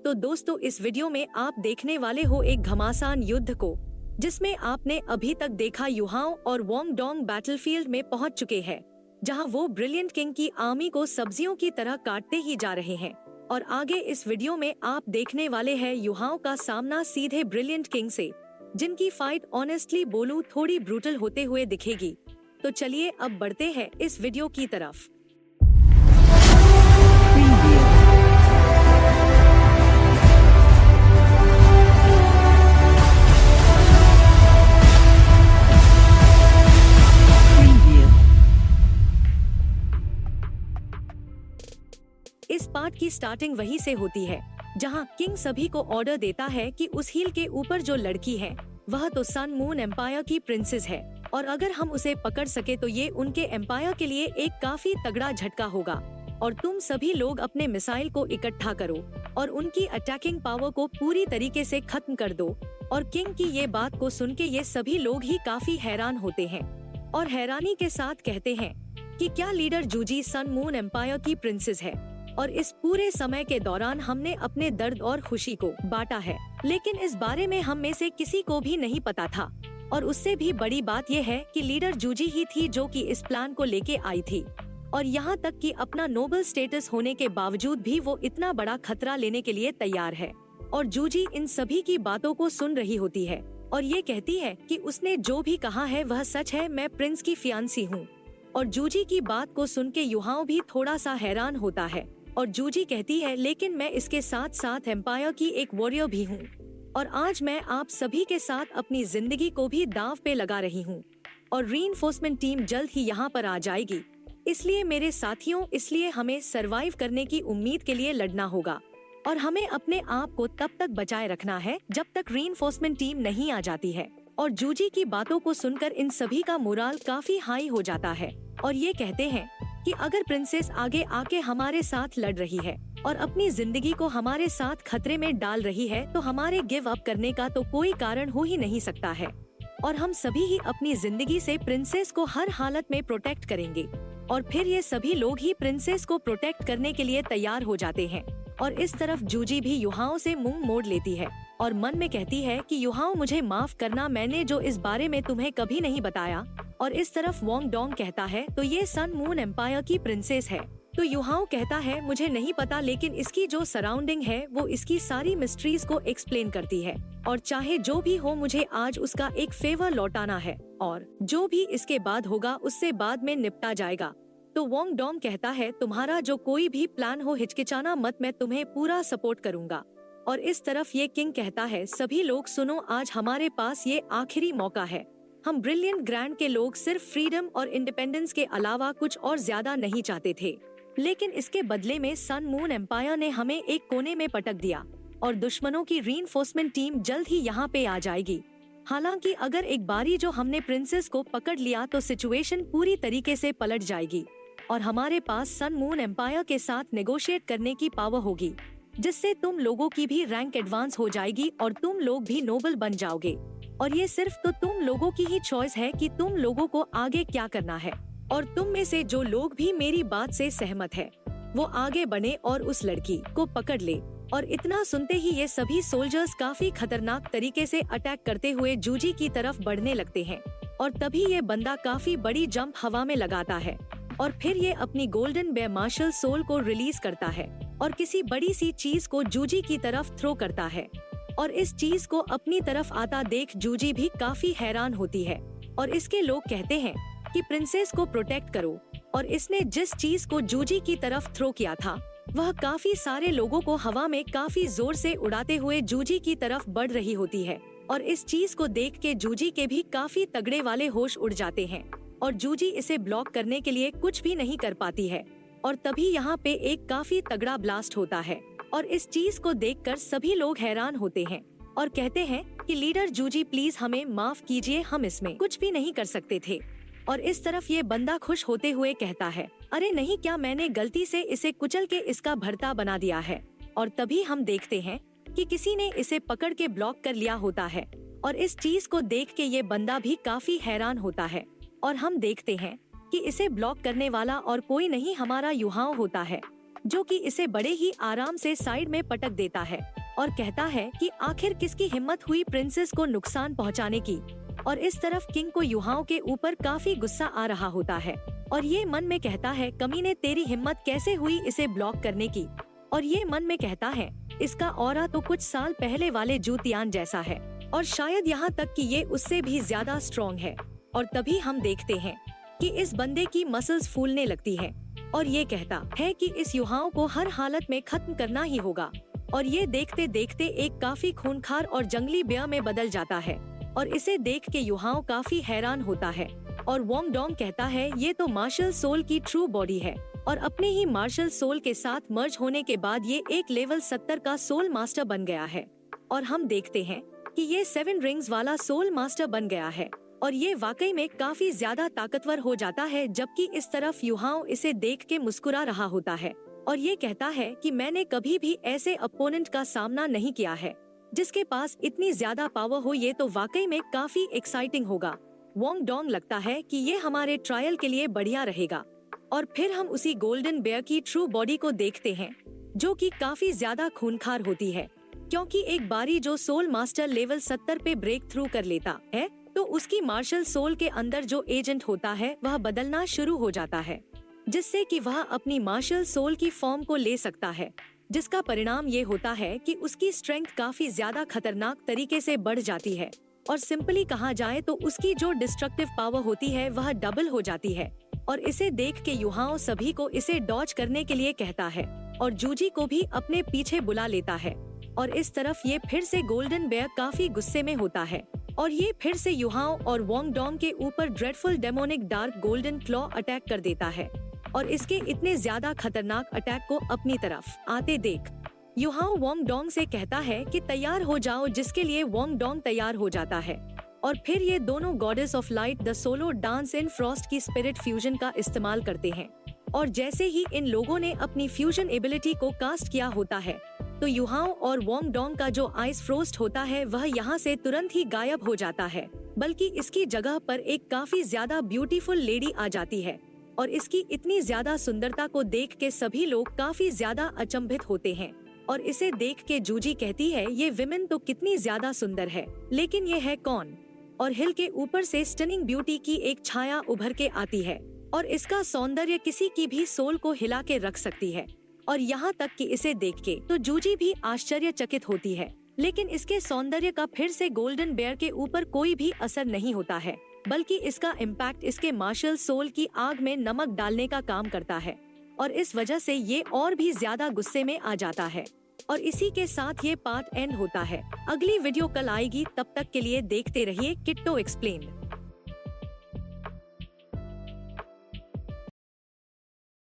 तो दोस्तों इस वीडियो में आप देखने वाले हो एक घमासान युद्ध को, जिसमें आपने अभी तक देखा युहाओं और वोंग डोंग बैटलफील्ड में पहुंच चुके हैं, जहां वो ब्रिलियंट किंग की आर्मी को सब्जियों की तरह काटते ही जा रहे हैं। और आगे इस वीडियो में आप देखने वाले हैं युहाओं का सामना सीधे ब्रिलियंट किंग से, जिनकी फाइट ऑनेस्टली बोलूं थोड़ी ब्रूटल होते हुए दिखेगी। तो चलिए अब बढ़ते हैं इस वीडियो की तरफ। इस पार्ट की स्टार्टिंग वहीं से होती है, जहां किंग सभी को ऑर्डर देता है कि उस हिल के ऊपर जो लड़की है वह तो सन मून एम्पायर की प्रिंसेस है, और अगर हम उसे पकड़ सके तो ये उनके एम्पायर के लिए एक काफी तगड़ा झटका होगा। और तुम सभी लोग अपने मिसाइल को इकट्ठा करो और उनकी अटैकिंग पावर को पूरी तरीके से खत्म कर दो। और किंग की ये बात को सुन के ये सभी लोग ही काफी हैरान होते हैं और हैरानी के साथ कहते हैं कि क्या लीडर जूजी सन मून एम्पायर की प्रिंसेस है। और इस पूरे समय के दौरान हमने अपने दर्द और खुशी को बांटा है, लेकिन इस बारे में हम में से किसी को भी नहीं पता था। और उससे भी बड़ी बात यह है कि लीडर जूजी ही थी जो कि इस प्लान को लेके आई थी, और यहाँ तक कि अपना नोबल स्टेटस होने के बावजूद भी वो इतना बड़ा खतरा लेने के लिए तैयार है। और जूजी इन सभी की बातों को सुन रही होती है और ये कहती है कि उसने जो भी कहा है वह सच है, मैं प्रिंस की फियांसी हूँ। और जूजी की बात को सुन के युहाओं भी थोड़ा सा हैरान होता है, और जूजी कहती है लेकिन मैं इसके साथ साथ एम्पायर की एक वॉरियर भी हूँ, और आज मैं आप सभी के साथ अपनी जिंदगी को भी दांव पे लगा रही हूँ। और रीइंफोर्समेंट टीम जल्द ही यहाँ पर आ जाएगी, इसलिए मेरे साथियों, इसलिए हमें सरवाइव करने की उम्मीद के लिए लड़ना होगा, और हमें अपने आप को तब तक बचाए रखना है जब तक रीइंफोर्समेंट टीम नहीं आ जाती है। और जूजी की बातों को सुनकर इन सभी का मोराल काफी हाई हो जाता है, और ये कहते हैं कि अगर प्रिंसेस आगे आके हमारे साथ लड़ रही है और अपनी जिंदगी को हमारे साथ खतरे में डाल रही है, तो हमारे गिव अप करने का तो कोई कारण हो ही नहीं सकता है, और हम सभी ही अपनी जिंदगी से प्रिंसेस को हर हालत में प्रोटेक्ट करेंगे। और फिर ये सभी लोग ही प्रिंसेस को प्रोटेक्ट करने के लिए तैयार हो जाते हैं। और इस तरफ जूजी भी युहाओं से मुंह मोड़ लेती है और मन में कहती है कि युहाओं, मुझे माफ करना, मैंने जो इस बारे में तुम्हें कभी नहीं बताया। और इस तरफ वोंग डोंग कहता है तो ये सन मून एम्पायर की प्रिंसेस है। तो युहाओं कहता है मुझे नहीं पता, लेकिन इसकी जो सराउंडिंग है वो इसकी सारी मिस्ट्रीज को एक्सप्लेन करती है, और चाहे जो भी हो मुझे आज उसका एक फेवर लौटाना है, और जो भी इसके बाद होगा उससे बाद में निपटा जाएगा। तो वोंग डोंग कहता है तुम्हारा जो कोई भी प्लान हो हिचकिचाना मत, मैं तुम्हें पूरा सपोर्ट करूंगा। और इस तरफ ये किंग कहता है सभी लोग सुनो, आज हमारे पास ये आखिरी मौका है। हम ब्रिलियंट ग्रैंड के लोग सिर्फ फ्रीडम और इंडिपेंडेंस के अलावा कुछ और ज्यादा नहीं चाहते थे, लेकिन इसके बदले में सन मून एम्पायर ने हमें एक कोने में पटक दिया, और दुश्मनों की रीइंफोर्समेंट टीम जल्द ही यहाँ पे आ जाएगी। हालांकि अगर एक बारी जो हमने प्रिंसेस को पकड़ लिया तो सिचुएशन पूरी तरीके से पलट जाएगी, और हमारे पास सन मून एम्पायर के साथ नेगोशिएट करने की पावर होगी, जिससे तुम लोगों की भी रैंक एडवांस हो जाएगी और तुम लोग भी नोबल बन जाओगे। और ये सिर्फ तो तुम लोगों की ही चॉइस है कि तुम लोगों को आगे क्या करना है। और तुम में से जो लोग भी मेरी बात से सहमत है वो आगे बने और उस लड़की को पकड़ ले। और इतना सुनते ही ये सभी सोल्जर्स काफी खतरनाक तरीके से अटैक करते हुए जूजी की तरफ बढ़ने लगते हैं। और तभी ये बंदा काफी बड़ी जंप हवा में लगाता है, और फिर ये अपनी गोल्डन बेयर मार्शल सोल को रिलीज करता है और किसी बड़ी सी चीज को जूजी की तरफ थ्रो करता है। और इस चीज को अपनी तरफ आता देख जूजी भी काफी हैरान होती है, और इसके लोग कहते हैं कि प्रिंसेस को प्रोटेक्ट करो। और इसने जिस चीज को जूजी की तरफ थ्रो किया था वह काफी सारे लोगों को हवा में काफी जोर से उड़ाते हुए जूजी की तरफ बढ़ रही होती है। और इस चीज को देख के जूजी के भी काफी तगड़े वाले होश उड़ जाते हैं, और जूजी इसे ब्लॉक करने के लिए कुछ भी नहीं कर पाती है। और तभी यहाँ पे एक काफी तगड़ा ब्लास्ट होता है, और इस चीज को देखकर सभी लोग हैरान होते हैं और कहते हैं कि लीडर जूजी प्लीज हमें माफ कीजिए, हम इसमें कुछ भी नहीं कर सकते थे। और इस तरफ ये बंदा खुश होते हुए कहता है अरे नहीं, क्या मैंने गलती से इसे कुचल के इसका भरता बना दिया है। और तभी हम देखते हैं कि किसी ने इसे पकड़ के ब्लॉक कर लिया होता है, और इस चीज को देख के ये बंदा भी काफी हैरान होता है। और हम देखते हैं कि इसे ब्लॉक करने वाला और कोई नहीं हमारा युहाओं होता है। जो कि इसे बड़े ही आराम से साइड में पटक देता है और कहता है कि आखिर किसकी हिम्मत हुई प्रिंसेस को नुकसान पहुंचाने की। और इस तरफ किंग को युहाओं के ऊपर काफी गुस्सा आ रहा होता है और ये मन में कहता है, कमीने तेरी हिम्मत कैसे हुई इसे ब्लॉक करने की। और ये मन में कहता है, इसका ऑरा तो कुछ साल पहले वाले जूतियान जैसा है और शायद यहाँ तक कि ये उससे भी ज्यादा स्ट्रॉन्ग है। और तभी हम देखते हैं कि इस बंदे की मसल्स फूलने लगती है और ये कहता है कि इस युहाओं को हर हालत में खत्म करना ही होगा। और ये देखते देखते एक काफी खूंखार और जंगली बेयर में बदल जाता है और इसे देख के युहाओं काफी हैरान होता है। और वोंग डोंग कहता है, ये तो मार्शल सोल की ट्रू बॉडी है और अपने ही मार्शल सोल के साथ मर्ज होने के बाद ये एक लेवल 70 का सोल मास्टर बन गया है। और हम देखते हैं कि ये 7 रिंग्स वाला सोल मास्टर बन गया है और ये वाकई में काफी ज्यादा ताकतवर हो जाता है। जबकि इस तरफ युहाओं इसे देख के मुस्कुरा रहा होता है और ये कहता है कि मैंने कभी भी ऐसे अपोनेंट का सामना नहीं किया है जिसके पास इतनी ज्यादा पावर हो। ये तो वाकई में काफी एक्साइटिंग होगा। वोंग डोंग लगता है कि ये हमारे ट्रायल के लिए बढ़िया रहेगा। और फिर हम उसी गोल्डन बेयर की ट्रू बॉडी को देखते हैं जो कि काफी ज्यादा खूंखार होती है, क्योंकि एक बारी जो सोल मास्टर लेवल 70 पे ब्रेक थ्रू कर लेता है तो उसकी मार्शल सोल के अंदर जो एजेंट होता है वह बदलना शुरू हो जाता है, जिससे कि वह अपनी मार्शल सोल की फॉर्म को ले सकता है, जिसका परिणाम ये होता है कि उसकी स्ट्रेंथ काफी ज्यादा खतरनाक तरीके से बढ़ जाती है। और सिंपली कहा जाए तो उसकी जो डिस्ट्रक्टिव पावर होती है वह डबल हो जाती है। और इसे देख के युहाओं सभी को इसे डॉज करने के लिए कहता है और जूजी को भी अपने पीछे बुला लेता है। और इस तरफ ये फिर से गोल्डन बेयर काफी गुस्से में होता है और ये फिर से युहाओं और वोंग डोंग के ऊपर dreadful demonic dark golden claw attack कर देता है। और इसके इतने ज्यादा खतरनाक अटैक को अपनी तरफ आते देख युहाओं वोंग डोंग से कहता है कि तैयार हो जाओ, जिसके लिए वोंग डोंग तैयार हो जाता है। और फिर ये दोनों goddess of light the solo dance in Frost की स्पिरिट फ्यूजन का इस्तेमाल करते हैं। और जैसे ही इन लोगों ने अपनी फ्यूजन एबिलिटी को कास्ट किया होता है तो युहाओं और वोंग डोंग का जो आइस फ्रोस्ट होता है वह यहाँ से तुरंत ही गायब हो जाता है, बल्कि इसकी जगह पर एक काफी ज्यादा ब्यूटीफुल लेडी आ जाती है। और इसकी इतनी ज्यादा सुंदरता को देख के सभी लोग काफी ज्यादा अचंभित होते हैं। और इसे देख के जूजी कहती है, ये विमेन तो कितनी ज्यादा सुंदर है, लेकिन ये है कौन। और हिल के ऊपर से स्टनिंग ब्यूटी की एक छाया उभर के आती है और इसका सौंदर्य किसी की भी सोल को हिला के रख सकती है। और यहाँ तक कि इसे देख के तो जूजी भी आश्चर्यचकित होती है, लेकिन इसके सौंदर्य का फिर से गोल्डन बेयर के ऊपर कोई भी असर नहीं होता है, बल्कि इसका इम्पैक्ट इसके मार्शल सोल की आग में नमक डालने का काम करता है। और इस वजह से ये और भी ज्यादा गुस्से में आ जाता है। और इसी के साथ ये पार्ट एंड होता है। अगली वीडियो कल आएगी, तब तक के लिए देखते रहिए किट्टो एक्सप्लेन।